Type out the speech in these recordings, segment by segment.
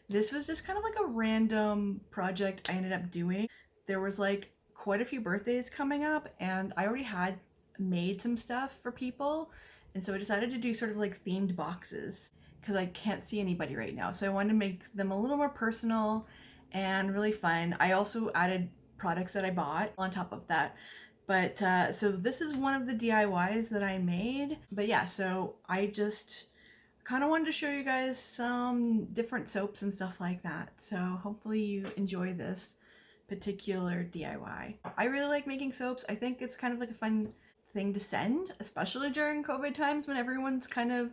This was just kind of like a random project I ended up doing. There was like quite a few birthdays coming up, and I already had made some stuff for people, and so I decided to do sort of like themed boxes because I can't see anybody right now. So I wanted to make them a little more personal and really fun. I also added products that I bought on top of that. But so this is one of the DIYs that I made. But yeah, so I just kind of wanted to show you guys some different soaps and stuff like that. So hopefully you enjoy this particular DIY. I really like making soaps. I think it's kind of like a fun thing to send, especially during COVID times when everyone's kind of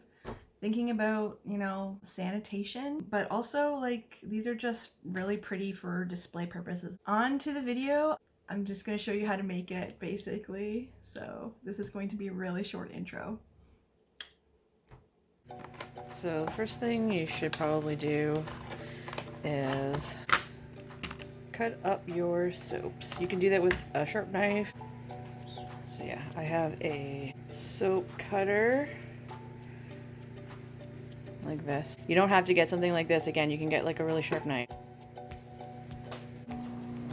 thinking about, you know, sanitation, but also like these are just really pretty for display purposes. On to the video. I'm just going to show you how to make it basically. So this is going to be a really short intro. So the first thing you should probably do is cut up your soaps. You can do that with a sharp knife. So yeah, I have a soap cutter like this. You don't have to get something like this. Again, you can get like a really sharp knife.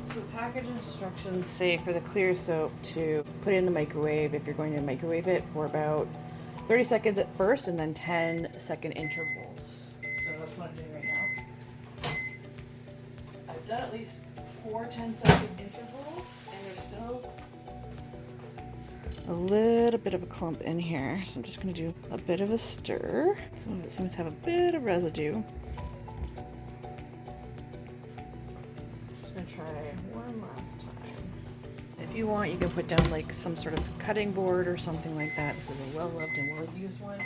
So the package instructions say for the clear soap to put it in the microwave if you're going to microwave it for about 30 seconds at first and then 10-second intervals. So that's what I'm doing right now. I've done at least 4 10-second intervals and there's still a little bit of a clump in here. So I'm just going to do a bit of a stir. Some of it seems to have a bit of residue. Just going to try one last time. If you want, you can put down like some sort of cutting board or something like that. This is a well-loved and well-used one.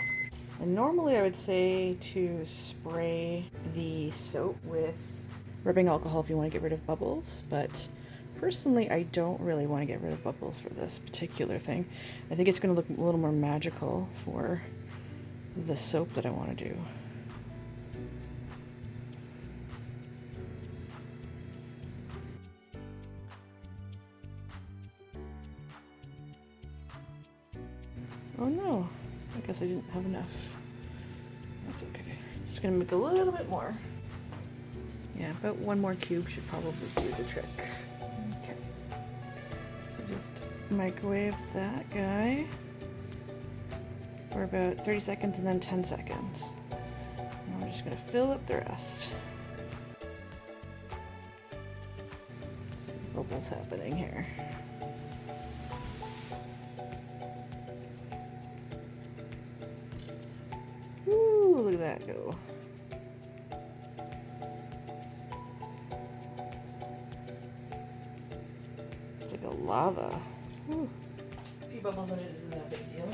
And normally I would say to spray the soap with rubbing alcohol if you want to get rid of bubbles, but personally I don't really want to get rid of bubbles for this particular thing. I think it's going to look a little more magical for the soap that I want to do. Oh no, I guess I didn't have enough. That's okay. Just gonna make a little bit more. Yeah, about one more cube should probably do the trick. Okay. So just microwave that guy for about 30 seconds and then 10 seconds. And I'm just gonna fill up the rest. Some bubbles happening here. Ooh, look at that go. It's like a lava. Ooh. A few bubbles in it isn't that big a deal.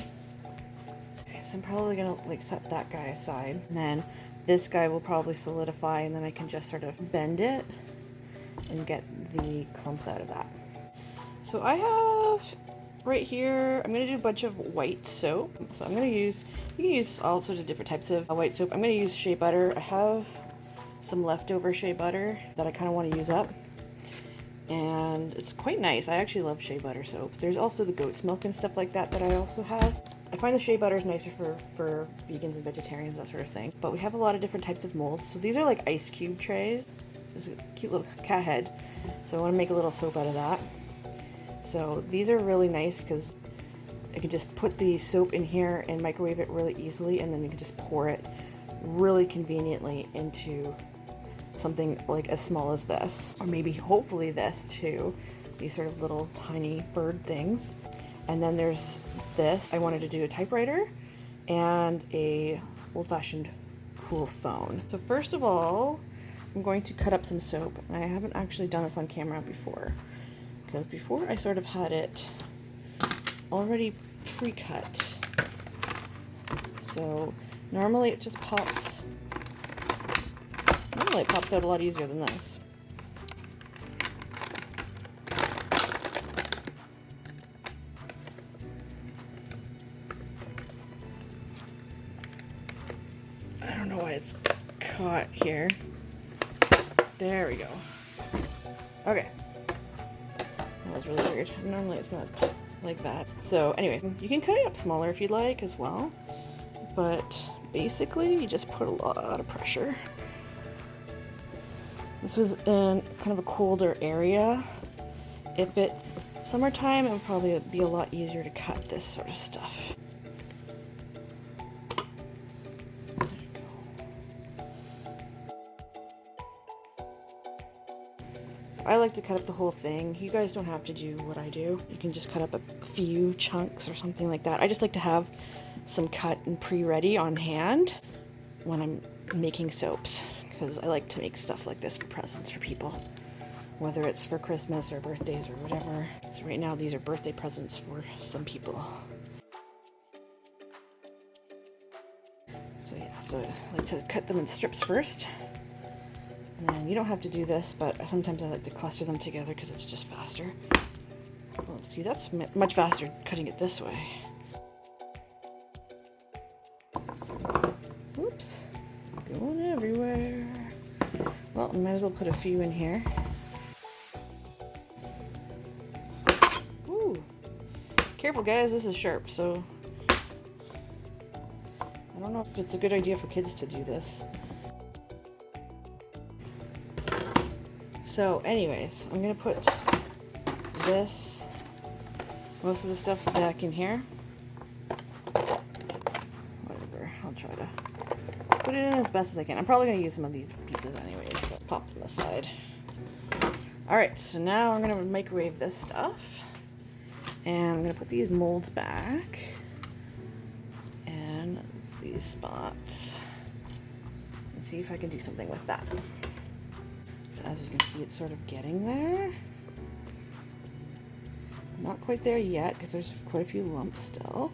Okay, so I'm probably gonna like set that guy aside. And then this guy will probably solidify and then I can just sort of bend it and get the clumps out of that. So I have right here, I'm going to do a bunch of white soap. So I'm going to use, you can use all sorts of different types of white soap. I'm going to use shea butter. I have some leftover shea butter that I kind of want to use up. And it's quite nice. I actually love shea butter soap. There's also the goat's milk and stuff like that that I also have. I find the shea butter is nicer for vegans and vegetarians, that sort of thing. But we have a lot of different types of molds. So these are like ice cube trays. This is a cute little cat head. So I want to make a little soap out of that. So these are really nice because I can just put the soap in here and microwave it really easily, and then you can just pour it really conveniently into something like as small as this, or maybe hopefully this too, these sort of little tiny bird things. And then there's this. I wanted to do a typewriter and a old-fashioned cool phone. So first of all, I'm going to cut up some soap. I haven't actually done this on camera before, because before I sort of had it already pre-cut. So normally it just pops, normally it pops out a lot easier than this. I don't know why it's caught here. There we go. Okay. That was really weird. Normally it's not like that. So anyways, you can cut it up smaller if you'd like as well. But basically you just put a lot of pressure This was in kind of a colder area. If it's summertime, it would probably be a lot easier to cut this sort of stuff. There you go. So I like to cut up the whole thing. You guys don't have to do what I do. You can just cut up a few chunks or something like that. I just like to have some cut and pre-ready on hand when I'm making soaps, because I like to make stuff like this for presents for people, whether it's for Christmas or birthdays or whatever. So right now these are birthday presents for some people. So yeah, so I like to cut them in strips first. And then you don't have to do this, but sometimes I like to cluster them together because it's just faster. Well, see, that's much faster cutting it this way. Oops, going everywhere. Well, I might as well put a few in here. Ooh, careful guys, this is sharp, so I don't know if it's a good idea for kids to do this. So anyways, I'm gonna put this, most of the stuff back in here. Whatever, I'll try to put it in as best as I can. I'm probably gonna use some of these pieces anyways, so pop them aside. Alright, so now I'm gonna microwave this stuff. And I'm gonna put these molds back. And these spots. And see if I can do something with that. So as you can see, it's sort of getting there. Not quite there yet, because there's quite a few lumps still.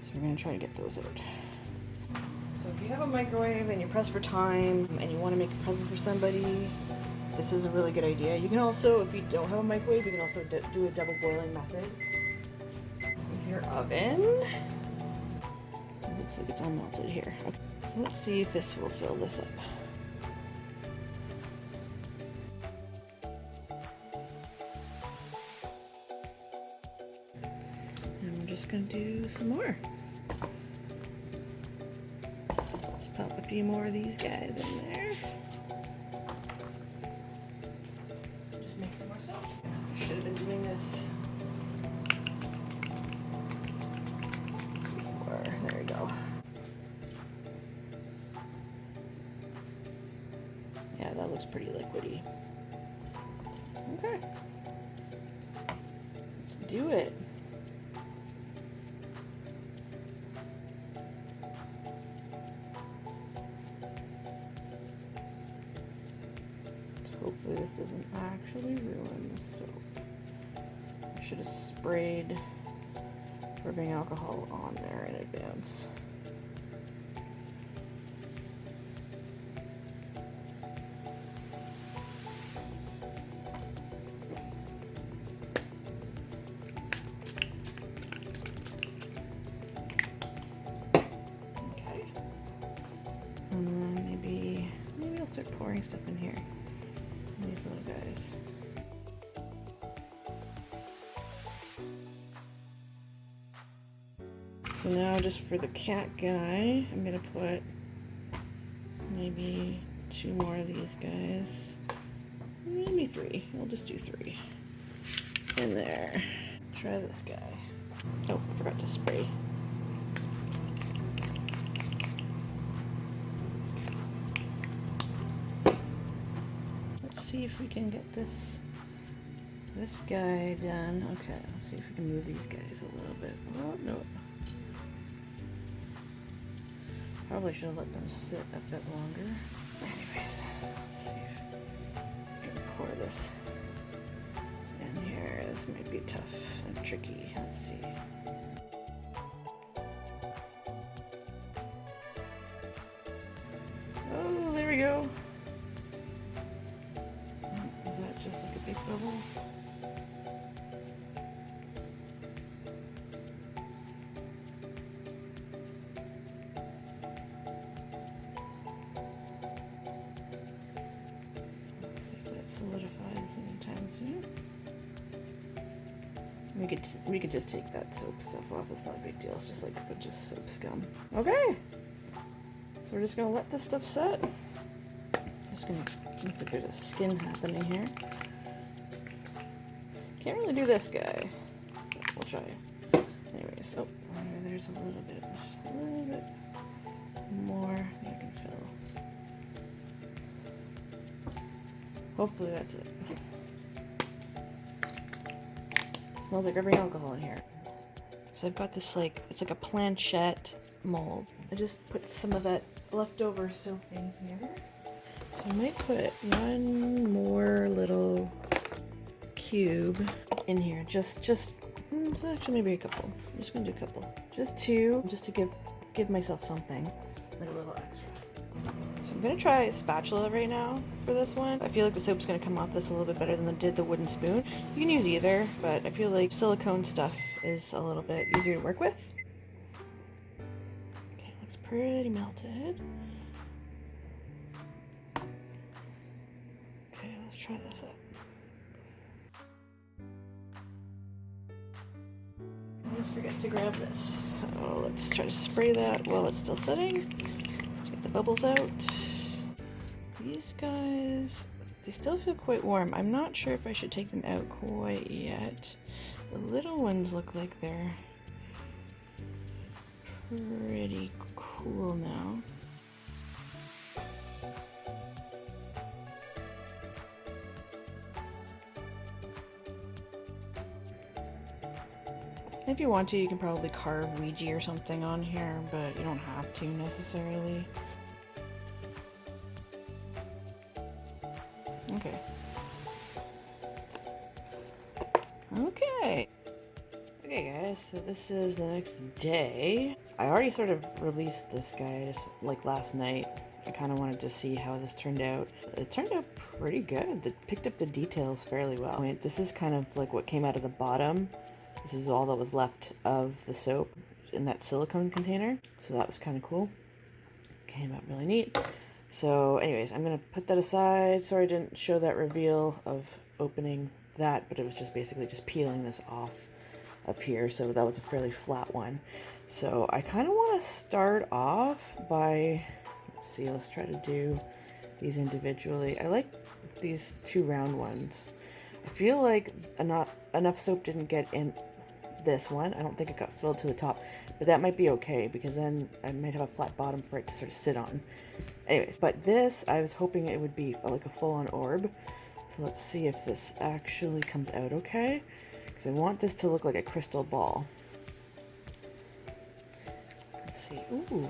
So we're gonna try to get those out. So if you have a microwave and you're pressed for time and you want to make a present for somebody, this is a really good idea. You can also, if you don't have a microwave, you can also do a double boiling method with your oven. It looks like it's all melted here. Okay. So let's see if this will fill this up. And I'm just going to do some more. Just pop a few more of these guys in there. Just make some more soap. I should have been doing this before. There we go. Yeah, that looks pretty liquidy. Okay. Let's do it. Hopefully this doesn't actually ruin the soap. I should have sprayed rubbing alcohol on there in advance. Okay. And then maybe I'll start pouring stuff in here. These little guys. So now just for the cat guy, I'm gonna put maybe 2 more of these guys. Maybe 3. We'll just do 3. In there. Try this guy. Oh, I forgot to spray. See if we can get this guy done. Okay, let's see if we can move these guys a little bit. Oh no. Probably should have let them sit a bit longer. Anyways, let's see if I can pour this in here. This might be tough and tricky. Let's see. Oh, there we go. Just like a big bubble. Let's see if that solidifies anytime soon. We could just take that soap stuff off. It's not a big deal. It's just like a bunch of soap scum. Okay. So we're just gonna let this stuff set. just gonna, looks like there's a skin happening here. Can't really do this guy. We'll try. Anyways, oh, there's a little bit, just a little bit more I can fill. Hopefully that's it. It smells like rubbing alcohol in here. So I've got this like, it's like a planchette mold. I just put some of that leftover soap in here. So I might put one more little cube in here, actually maybe a couple. I'm just gonna do a couple, just two, just to give myself something, like a little extra. So I'm gonna try a spatula right now for this one. I feel like the soap's gonna come off this a little bit better than it did the wooden spoon. You can use either, but I feel like silicone stuff is a little bit easier to work with. Okay, it looks pretty melted. Okay, let's try this out. I always forget to grab this. So let's try to spray that while it's still sitting. Let's get the bubbles out. These guys, they still feel quite warm. I'm not sure if I should take them out quite yet. The little ones look like they're pretty cool now. If you want to, you can probably carve Ouija or something on here, but you don't have to necessarily. Okay. Okay. Okay guys, so this is the next day. I already sort of released this guy just like last night. I kind of wanted to see how this turned out. It turned out pretty good. It picked up the details fairly well. I mean, this is kind of like what came out of the bottom. This is all that was left of the soap in that silicone container. So that was kind of cool. Came out really neat. So anyways, I'm going to put that aside. Sorry I didn't show that reveal of opening that, but it was just basically just peeling this off of here. So that was a fairly flat one. So I kind of want to start off by, let's see, let's try to do these individually. I like these two round ones. I feel like enough soap didn't get in this one. I don't think it got filled to the top, but that might be okay because then I might have a flat bottom for it to sort of sit on. Anyways, but this, I was hoping it would be like a full-on orb. So let's see if this actually comes out okay, because I want this to look like a crystal ball. Let's see. Ooh.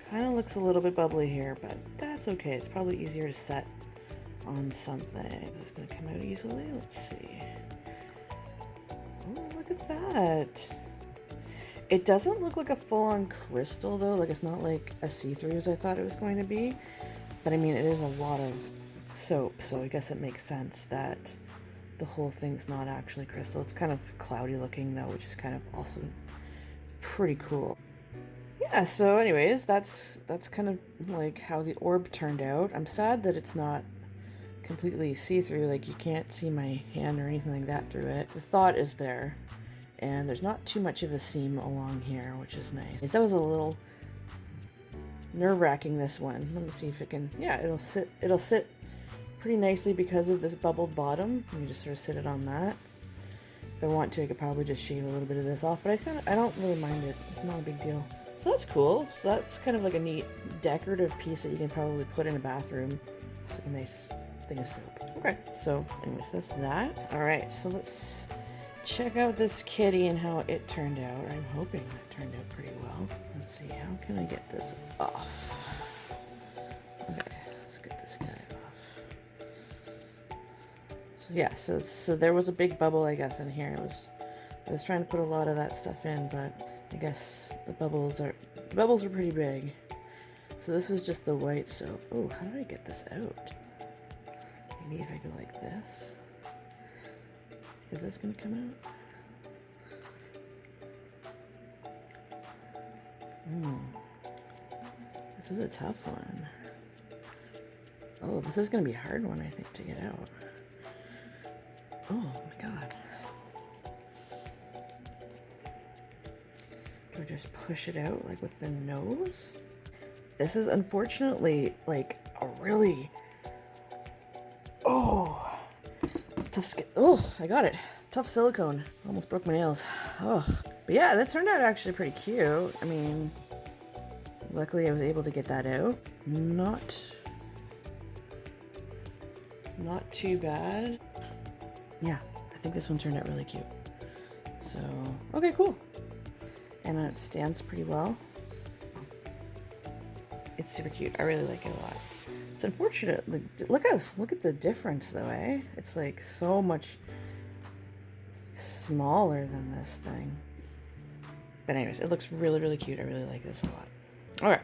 Kind of looks a little bit bubbly here, but that's okay. It's probably easier to set on something. This is going to come out easily. Let's see. Oh, look at that. It doesn't look like a full-on crystal though. Like it's not like a see-through as I thought it was going to be. But I mean, it is a lot of soap, so I guess it makes sense that the whole thing's not actually crystal. It's kind of cloudy looking though, which is kind of also pretty cool. Yeah, so anyways, that's kind of like how the orb turned out. I'm sad that it's not completely see-through, like you can't see my hand or anything like that through it. The thought is there, and there's not too much of a seam along here, which is nice. That was a little nerve-wracking, this one. Let me see if it can, yeah, it'll sit pretty nicely because of this bubbled bottom. Let me just sort of sit it on that. If I want to, I could probably just shave a little bit of this off, but I don't really mind it. It's not a big deal. So that's cool. So that's kind of like a neat decorative piece that you can probably put in a bathroom. It's like a nice thing of soap. Okay, so anyways, that's that. All right, so let's check out this kitty and how it turned out. I'm hoping that turned out pretty well. Let's see, how can I get this off? Okay, let's get this guy off. So yeah, so there was a big bubble, I guess, in here. I was trying to put a lot of that stuff in, but I guess the bubbles are pretty big. So this was just the white soap. Oh, how do I get this out? Maybe if I go like this. Is this gonna come out? This is a tough one. Oh, this is gonna be a hard one, I think, to get out. Oh my god. Do I just push it out like with the nose? This is unfortunately like a really, oh, tough skin. Oh, I got it. Tough silicone. Almost broke my nails. Oh, but yeah, that turned out actually pretty cute. I mean, luckily I was able to get that out. Not too bad. Yeah, I think this one turned out really cute. So, okay, cool. And it stands pretty well. It's super cute. I really like it a lot. It's unfortunate. Look at the difference though, eh? It's like so much smaller than this thing. But anyways, it looks really, really cute. I really like this a lot. Okay.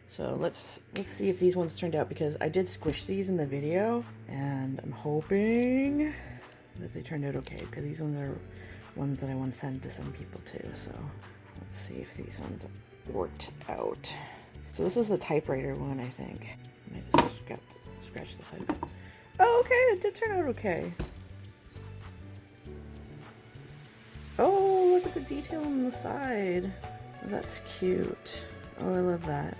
So let's see if these ones turned out, because I did squish these in the video and I'm hoping that they turned out okay, because these ones are ones that I want to send to some people too. So let's see if these ones worked out. So this is the typewriter one, I think. I might just scratch this side a bit. Oh, okay, it did turn out okay. Oh, look at the detail on the side. Oh, that's cute. Oh, I love that.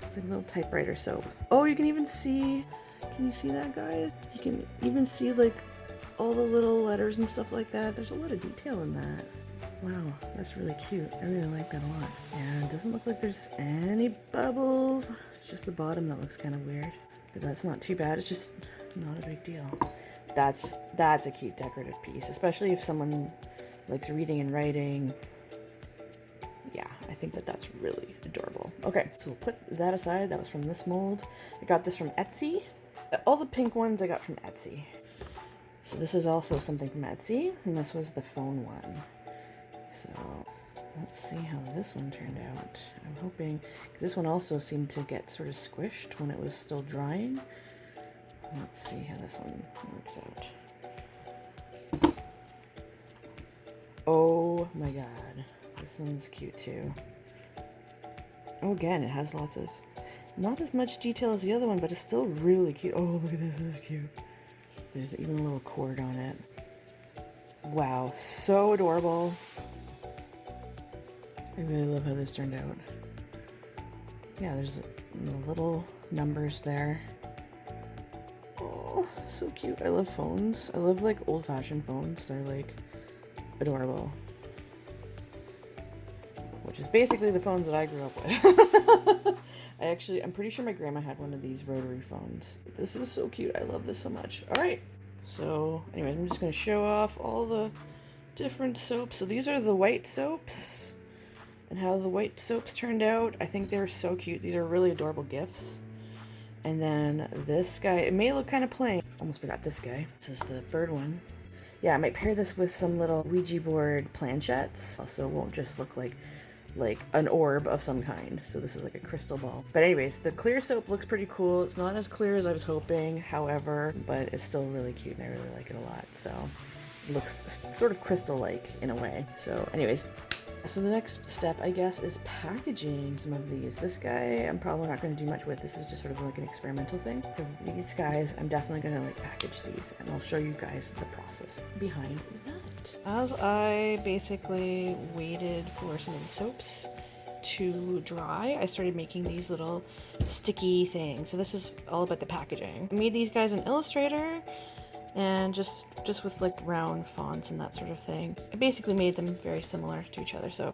It's like a little typewriter soap. Oh, you can even see, can you see that, guys? You can even see like all the little letters and stuff like that. There's a lot of detail in that. Wow, that's really cute. I really like that a lot. And it doesn't look like there's any bubbles. It's just the bottom that looks kind of weird. But that's not too bad. It's just not a big deal. That's a cute decorative piece, especially if someone likes reading and writing. Yeah, I think that's really adorable. Okay, so we'll put that aside. That was from this mold. I got this from Etsy. All the pink ones I got from Etsy. So this is also something from Etsy, and this was the phone one. So let's see how this one turned out. I'm hoping, because this one also seemed to get sort of squished when it was still drying. Let's see how this one works out. Oh my god, this one's cute too. Oh, again, it has lots of, not as much detail as the other one, but it's still really cute. Oh, look at this, this is cute. There's even a little cord on it. Wow, so adorable. I really love how this turned out. Yeah, there's the little numbers there. Oh, so cute. I love phones. I love like old-fashioned phones. They're like adorable. Which is basically the phones that I grew up with. I'm pretty sure my grandma had one of these rotary phones. This is so cute. I love this so much. All right. So anyways, I'm just going to show off all the different soaps. So these are the white soaps and how the white soaps turned out. I think they're so cute. These are really adorable gifts. And then this guy, it may look kind of plain. Almost forgot this guy. This is the bird one. Yeah, I might pair this with some little Ouija board planchettes. So it won't just look like an orb of some kind. So this is like a crystal ball. But anyways, the clear soap looks pretty cool. It's not as clear as I was hoping, however, but it's still really cute and I really like it a lot. So it looks sort of crystal-like in a way. So anyways, so the next step, I guess, is packaging some of these. This guy, I'm probably not going to do much with. This is just sort of like an experimental thing. For these guys, I'm definitely going to like package these, and I'll show you guys the process behind that. As I basically waited for some of the soaps to dry, I started making these little sticky things. So this is all about the packaging. I made these guys in Illustrator, and just with like round fonts and that sort of thing. I basically made them very similar to each other. So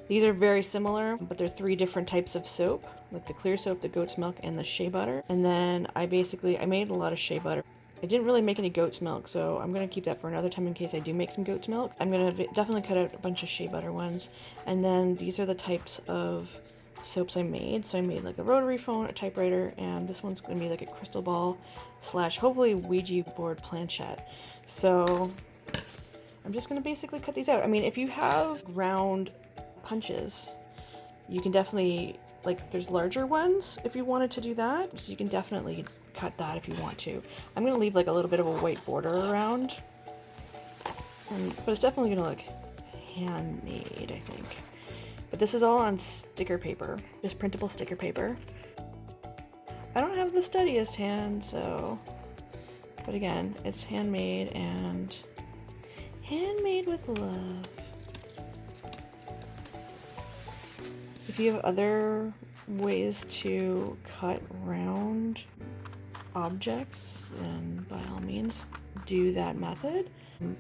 these are very similar, but they're 3 different types of soap, like the clear soap, the goat's milk, and the shea butter. And then I made a lot of shea butter. I didn't really make any goat's milk, so I'm gonna keep that for another time in case I do make some goat's milk. I'm gonna definitely cut out a bunch of shea butter ones. And then these are the types of soaps I made. So I made like a rotary phone, a typewriter, and this one's gonna be like a crystal ball / hopefully Ouija board planchette. So I'm just gonna basically cut these out. I mean, if you have round punches, you can definitely, like, there's larger ones if you wanted to do that, so you can definitely cut that if you want to. I'm gonna leave like a little bit of a white border around, but it's definitely gonna look handmade, I think. But this is all on sticker paper, just printable sticker paper. I don't have the steadiest hand, so, but again, it's handmade and handmade with love. If you have other ways to cut round objects, then by all means do that method.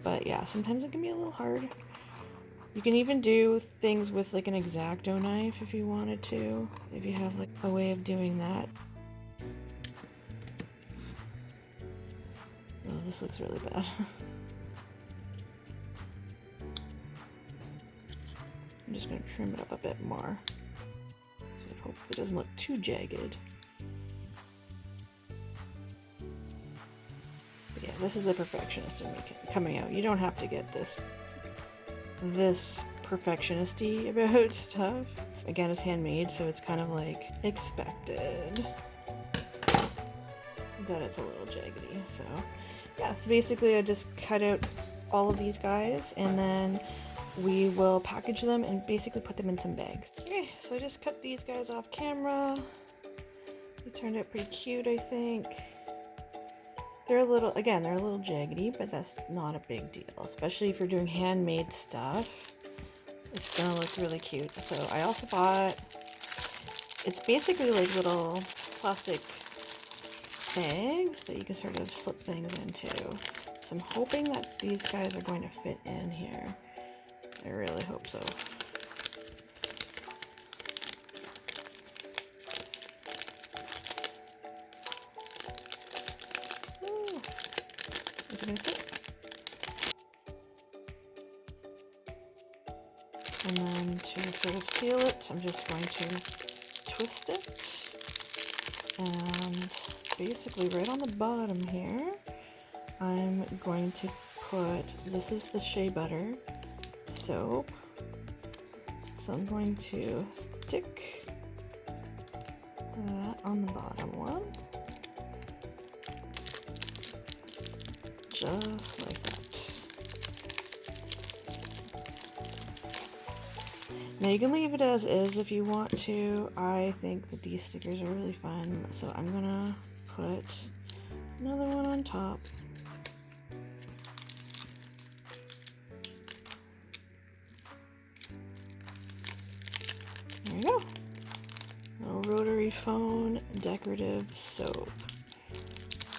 But yeah, sometimes it can be a little hard. You can even do things with like an X-Acto knife if you wanted to, if you have like a way of doing that. Oh, this looks really bad. I'm just going to trim it up a bit more so it hopefully doesn't look too jagged. But yeah, this is the perfectionist in me coming out. You don't have to get this perfectionist-y about stuff. Again, it's handmade, so it's kind of like expected that it's a little jaggedy. So yeah, so basically I just cut out all of these guys and then we will package them and basically put them in some bags. Okay, so I just cut these guys off camera. They turned out pretty cute, I think. They're a little jaggedy, but that's not a big deal, especially if you're doing handmade stuff. It's gonna look really cute. So I also bought, it's basically like little plastic bags that you can sort of slip things into. So I'm hoping that these guys are going to fit in here. I really hope so. Ooh. Is it gonna fit? And then to sort of seal it, I'm just going to twist it. And basically right on the bottom here, I'm going to put, this is the Shea Butter soap. So I'm going to stick that on the bottom one. Just like that. Now you can leave it as is if you want to. I think that these stickers are really fun, so I'm gonna put another one on top. There you go. Little rotary phone decorative soap.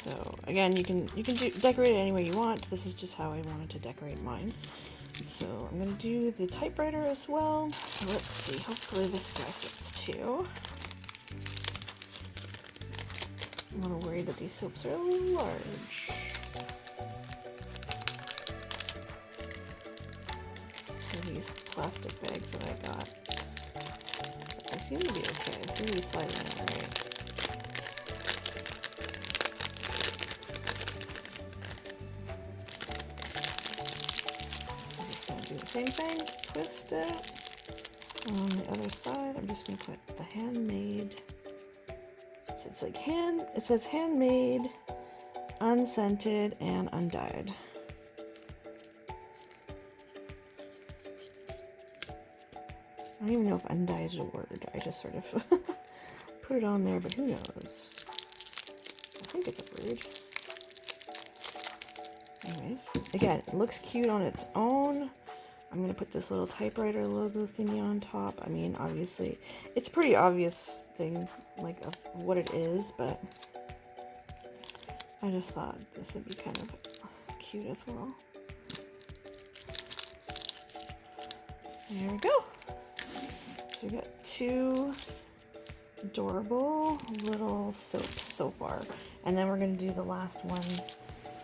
So again, you can decorate it any way you want. This is just how I wanted to decorate mine. So I'm gonna do the typewriter as well. So let's see, hopefully this guy fits too. I'm a little worried that these soaps are a little large. So these plastic bags that I got, they seem to be okay. They seem to be sliding in alright. Same thing, twist it. On the other side, I'm just gonna put the handmade. So it's like it says handmade, unscented, and undyed. I don't even know if undyed is a word. I just sort of put it on there, but who knows? I think it's a word. Anyways, again, it looks cute on its own. I'm going to put this little typewriter logo thingy on top. I mean, obviously, it's a pretty obvious thing, like, of what it is, but I just thought this would be kind of cute as well. There we go. So we got two adorable little soaps so far. And then we're going to do the last one.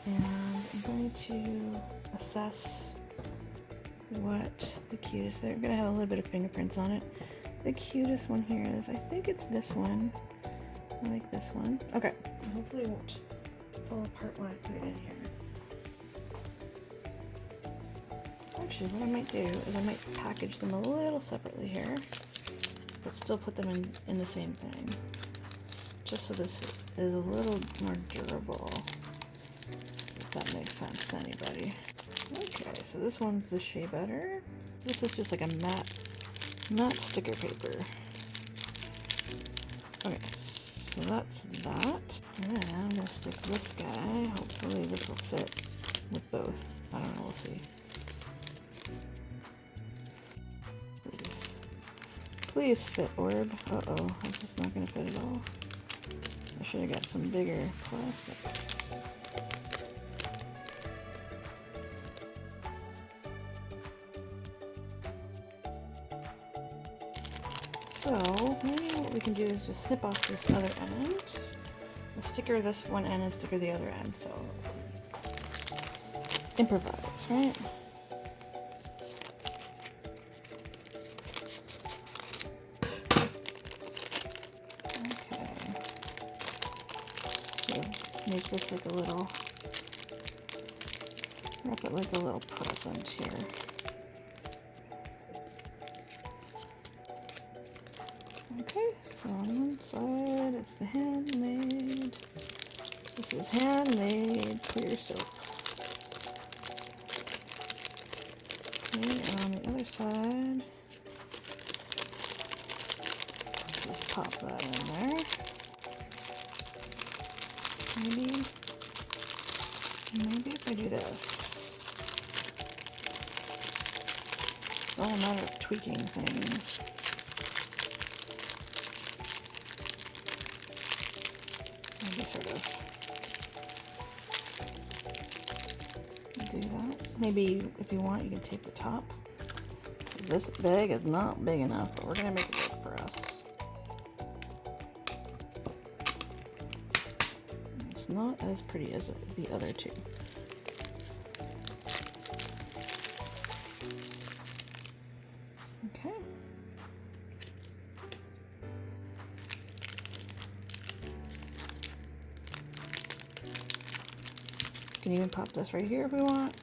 And I'm going to assess what the cutest, they're gonna have a little bit of fingerprints on it. The cutest one here is, I think it's this one. I like this one. Okay, hopefully it won't fall apart when I put it in here. Actually, what I might do is I might package them a little separately here, but still put them in the same thing. Just so this is a little more durable. If that makes sense to anybody. Okay, so this one's the Shea Butter. This is just like a matte sticker paper. Okay, so that's that. And then I'm gonna stick this guy. Hopefully this will fit with both. I don't know, we'll see. Please fit, orb. Uh-oh, this is not gonna fit at all. I should have got some bigger plastic. So maybe what we can do is just snip off this other end. We'll sticker this one end and sticker the other end. So let's see. Improvise, right? Okay. So make this like a little, wrap it like a little present here. Okay, so on one side it's the handmade. This is handmade clear soap. Okay, on the other side, just pop that in there. Maybe if I do this. It's all a matter of tweaking things. Maybe sort of do that. Maybe if you want, you can tape the top. This bag is not big enough, but we're gonna make it work for us. It's not as pretty as the other two. Okay. You can even pop this right here if we want.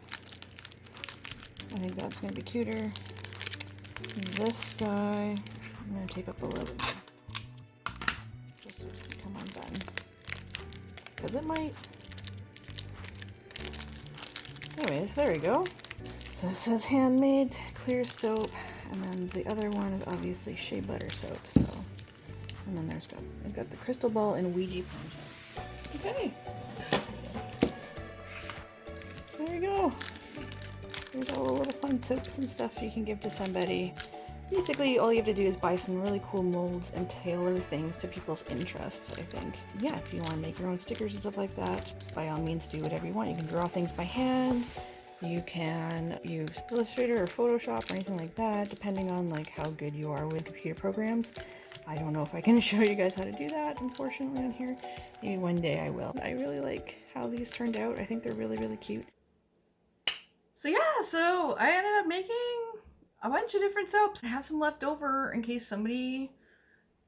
I think that's gonna be cuter. And this guy, I'm gonna tape up a little bit just so it can come undone. Because it might. Anyways, there we go. So it says handmade clear soap, and then the other one is obviously Shea butter soap. So, and then I've got the crystal ball and Ouija punch. Okay. There you go. There's all the little fun soaps and stuff you can give to somebody. Basically, all you have to do is buy some really cool molds and tailor things to people's interests, I think. Yeah, if you want to make your own stickers and stuff like that, by all means do whatever you want. You can draw things by hand. You can use Illustrator or Photoshop or anything like that, depending on like how good you are with computer programs. I don't know if I can show you guys how to do that, unfortunately, on here. Maybe one day I will. I really like how these turned out. I think they're really, really cute. So yeah, so I ended up making a bunch of different soaps. I have some left over in case somebody,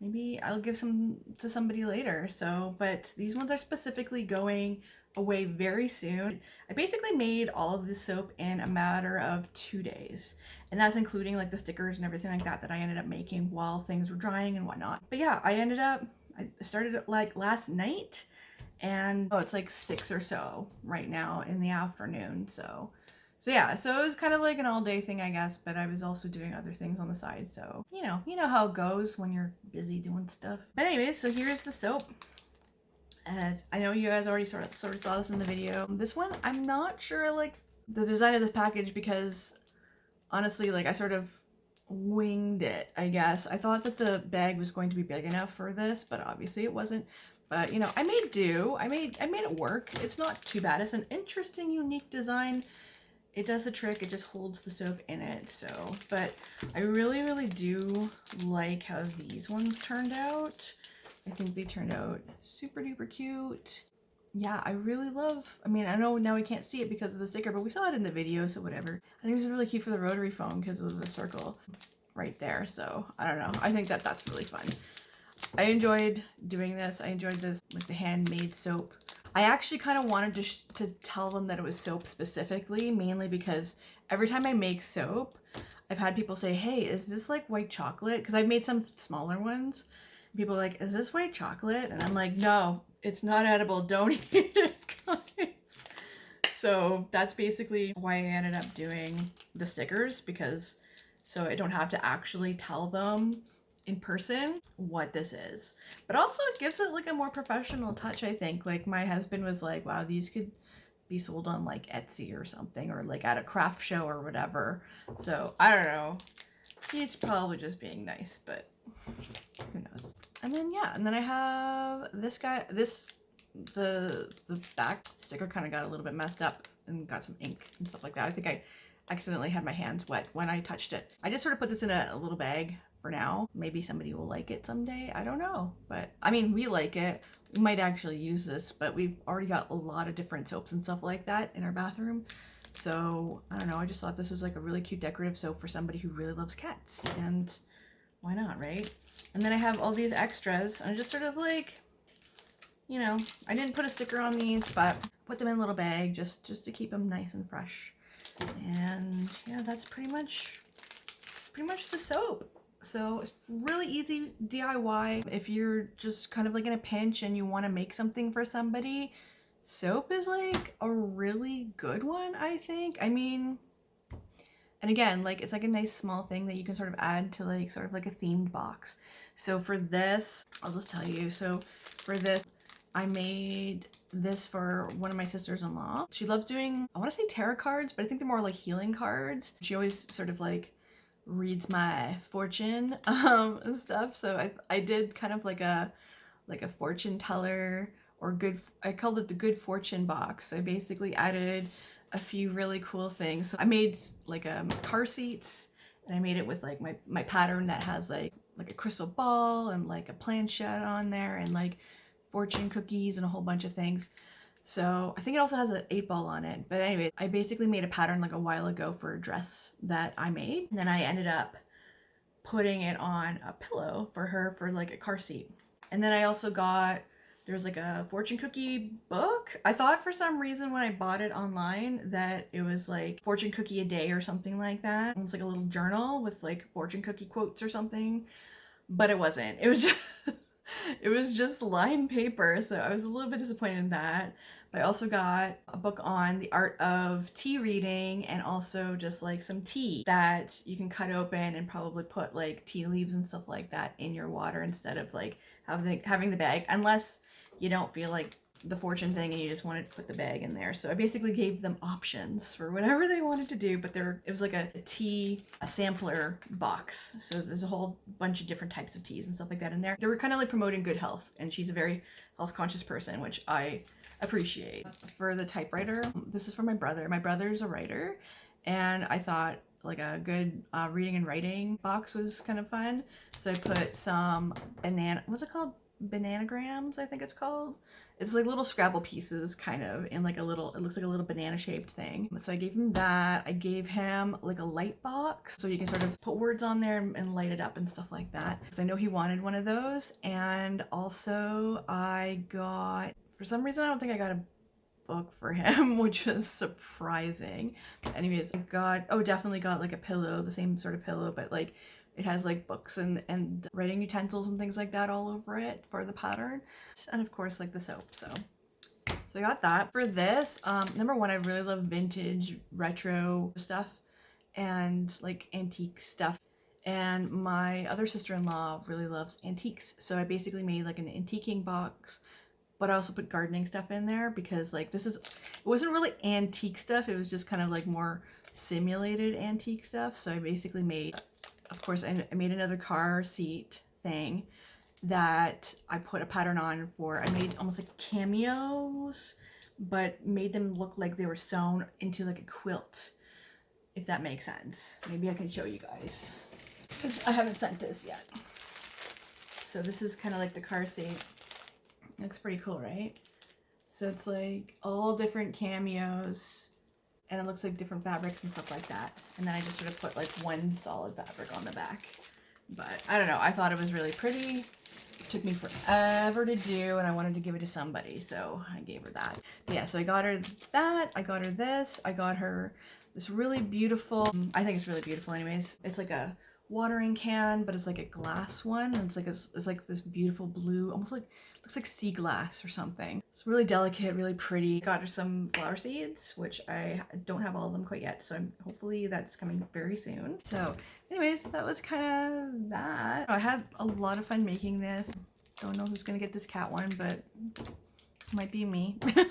maybe I'll give some to somebody later. So, but these ones are specifically going away very soon. I basically made all of this soap in a matter of 2 days. And that's including like the stickers and everything like that I ended up making while things were drying and whatnot. But yeah, I started it like last night, and it's like 6 or so right now in the afternoon. So yeah, so it was kind of like an all-day thing, I guess, but I was also doing other things on the side, so you know how it goes when you're busy doing stuff. But anyways, so here's the soap. As I know you guys already sort of saw this in the video. This one, I'm not sure like the design of this package, because honestly, like I sort of winged it, I guess. I thought that the bag was going to be big enough for this, but obviously it wasn't. But you know, I made do. I made it work. It's not too bad. It's an interesting, unique design. It does the trick. It just holds the soap in it. So, but I really, really do like how these ones turned out. I think they turned out super duper cute. Yeah, I really love, I mean, I know now we can't see it because of the sticker, but we saw it in the video, so whatever. I think it's really cute for the rotary phone because of the circle right there. So I don't know. I think that that's really fun. I enjoyed doing this. I enjoyed this, like the handmade soap. I actually kind of wanted to tell them that it was soap specifically, mainly because every time I make soap, I've had people say, hey, is this like white chocolate? Because I've made some smaller ones. People are like, is this white chocolate? And I'm like, no, it's not edible. Don't eat it, guys. So that's basically why I ended up doing the stickers, because so I don't have to actually tell them in person what this is. But also it gives it like a more professional touch, I think. Like my husband was like, wow, these could be sold on like Etsy or something, or like at a craft show or whatever. So I don't know. He's probably just being nice, but who knows. And then yeah, and then I have this guy, the back sticker kind of got a little bit messed up and got some ink and stuff like that. I think I accidentally had my hands wet when I touched it. I just sort of put this in a little bag for now. Maybe somebody will like it someday. I don't know. But I mean, we like it. We might actually use this, but we've already got a lot of different soaps and stuff like that in our bathroom. So I don't know. I just thought this was like a really cute decorative soap for somebody who really loves cats. And why not, right? And then I have all these extras. I'm just sort of like, you know, I didn't put a sticker on these, but put them in a little bag just to keep them nice and fresh. And yeah, that's pretty much the soap. So it's really easy DIY. If you're just kind of like in a pinch and you want to make something for somebody, soap is like a really good one, I think. I mean, and again, like it's like a nice small thing that you can sort of add to like sort of like a themed box. So for this, I'll just tell you. So for this, I made this for one of my sisters-in-law. She loves doing, I want to say tarot cards, but I think they're more like healing cards. She always sort of like reads my fortune and stuff. So I did kind of like a fortune teller, or I called it the good fortune box. So I basically added a few really cool things. So I made like car seats, and I made it with like my pattern that has like a crystal ball and like a planchette on there, and like fortune cookies and a whole bunch of things. So I think it also has an 8-ball on it. But anyway, I basically made a pattern like a while ago for a dress that I made. And then I ended up putting it on a pillow for her for like a car seat. And then I also got, there's like a fortune cookie book. I thought for some reason when I bought it online that it was like fortune cookie a day or something like that. It was like a little journal with like fortune cookie quotes or something. But it wasn't. It was just it was just lined paper, so I was a little bit disappointed in that. But I also got a book on the art of tea reading, and also just like some tea that you can cut open and probably put like tea leaves and stuff like that in your water instead of like having the bag, unless you don't feel like the fortune thing and you just wanted to put the bag in there. So I basically gave them options for whatever they wanted to do, but it was like a sampler box. So there's a whole bunch of different types of teas and stuff like that in there. They were kind of like promoting good health, and she's a very health conscious person, which I appreciate. For the typewriter, this is for my brother. My brother's a writer, and I thought like a good reading and writing box was kind of fun. So I put some what's it called? Bananagrams, I think it's called. It's like little Scrabble pieces kind of in like it looks like a little banana shaped thing. So I gave him that. I gave him like a light box so you can sort of put words on there and light it up and stuff like that, because I know he wanted one of those. And also I got, for some reason I don't think I got a book for him, which was surprising. Anyways, definitely got like a pillow, the same sort of pillow, but like it has like books and writing utensils and things like that all over it for the pattern. And of course like the soap. So I got that. For this, number one, I really love vintage retro stuff and like antique stuff. And my other sister-in-law really loves antiques. So I basically made like an antiquing box, but I also put gardening stuff in there because like it wasn't really antique stuff. It was just kind of like more simulated antique stuff. So I basically made, of course, I made another car seat thing that I put a pattern on for. I made almost like cameos, but made them look like they were sewn into like a quilt, if that makes sense. Maybe I can show you guys, because I haven't sent this yet. So this is kind of like the car seat. Looks pretty cool, right? So it's like all different cameos, and it looks like different fabrics and stuff like that. And then I just sort of put like one solid fabric on the back. But I don't know, I thought it was really pretty. It took me forever to do, and I wanted to give it to somebody, so I gave her that. But yeah, so I got her that, I got her this, I got her this really beautiful, I think it's really beautiful anyways. It's like a watering can, but it's like a glass one, and it's like this beautiful blue, almost like, looks like sea glass or something. It's really delicate, really pretty. Got her some flower seeds, which I don't have all of them quite yet, so hopefully that's coming very soon. So anyways, that was kind of that. I had a lot of fun making this. Don't know who's gonna get this cat one, but it might be me. I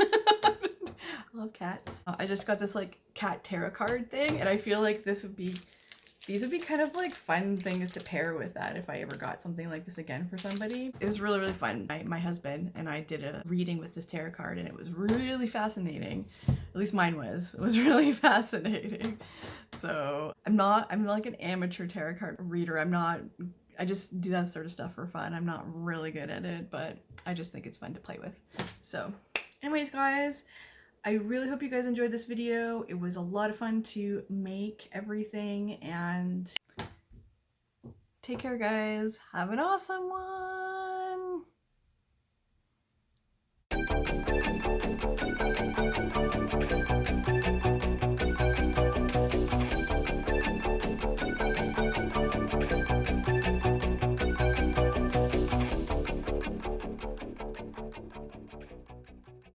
love cats. I just got this like cat tarot card thing, and I feel like this would be these would be kind of like fun things to pair with that if I ever got something like this again for somebody. It was really, really fun. My husband and I did a reading with this tarot card and it was really fascinating. At least mine was. It was really fascinating. So I'm like an amateur tarot card reader. I just do that sort of stuff for fun. I'm not really good at it, but I just think it's fun to play with. So anyways, guys, I really hope you guys enjoyed this video. It was a lot of fun to make everything, and take care, guys. Have an awesome one.